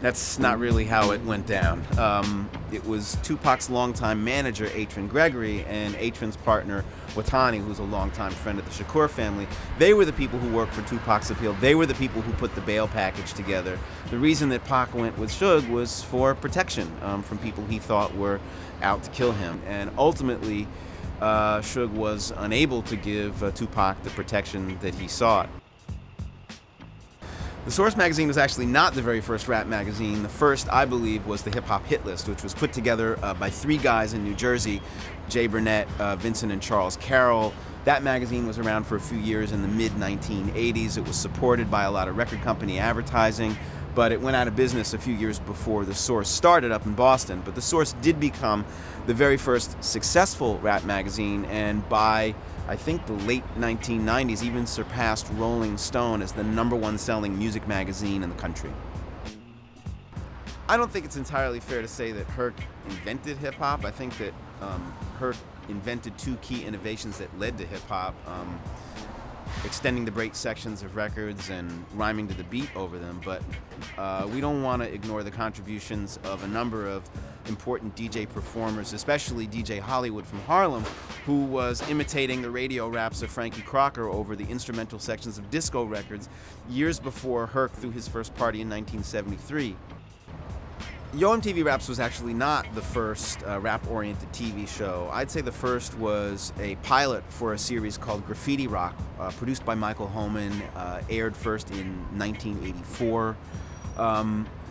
That's not really how it went down. It was Tupac's longtime manager, Atron Gregory, and Atron's partner, Watani, who's a longtime friend of the Shakur family. They were the people who worked for Tupac's appeal. They were the people who put the bail package together. The reason that Pac went with Suge was for protection from people he thought were out to kill him. And ultimately, Suge was unable to give Tupac the protection that he sought. The Source magazine was actually not the very first rap magazine. The first, I believe, was the Hip Hop Hit List, which was put together by three guys in New Jersey, Jay Burnett, Vincent and Charles Carroll. That magazine was around for a few years in the mid-1980s. It was supported by a lot of record company advertising, but it went out of business a few years before The Source started up in Boston. But The Source did become the very first successful rap magazine, and by I think the late 1990s even surpassed Rolling Stone as the #1 selling music magazine in the country. I don't think it's entirely fair to say that Herc invented hip-hop. I think that Herc invented two key innovations that led to hip-hop, extending the break sections of records and rhyming to the beat over them. But we don't want to ignore the contributions of a number of important DJ performers, especially DJ Hollywood from Harlem, who was imitating the radio raps of Frankie Crocker over the instrumental sections of disco records years before Herc threw his first party in 1973. Yo MTV Raps was actually not the first rap-oriented TV show. I'd say the first was a pilot for a series called Graffiti Rock, produced by Michael Holman, aired first in 1984.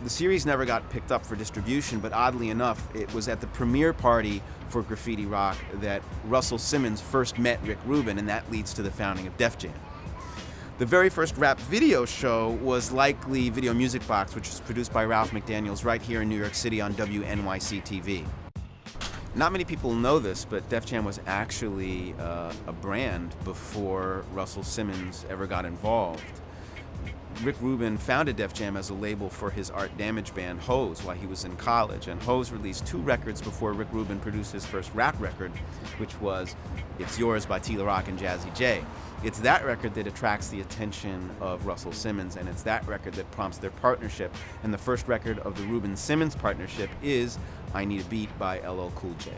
The series never got picked up for distribution, but oddly enough, it was at the premiere party for Graffiti Rock that Russell Simmons first met Rick Rubin, and that leads to the founding of Def Jam. The very first rap video show was likely Video Music Box, which was produced by Ralph McDaniels right here in New York City on WNYC TV. Not many people know this, but Def Jam was actually a brand before Russell Simmons ever got involved. Rick Rubin founded Def Jam as a label for his Art Damage band, Hose, while he was in college. And Hose released 2 records before Rick Rubin produced his first rap record, which was It's Yours by T. La Rock and Jazzy J. It's that record that attracts the attention of Russell Simmons, and it's that record that prompts their partnership. And the first record of the Rubin-Simmons partnership is I Need a Beat by LL Cool J.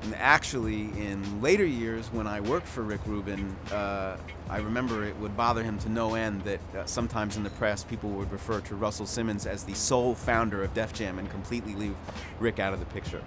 And actually, in later years, when I worked for Rick Rubin, I remember it would bother him to no end that sometimes in the press people would refer to Russell Simmons as the sole founder of Def Jam and completely leave Rick out of the picture.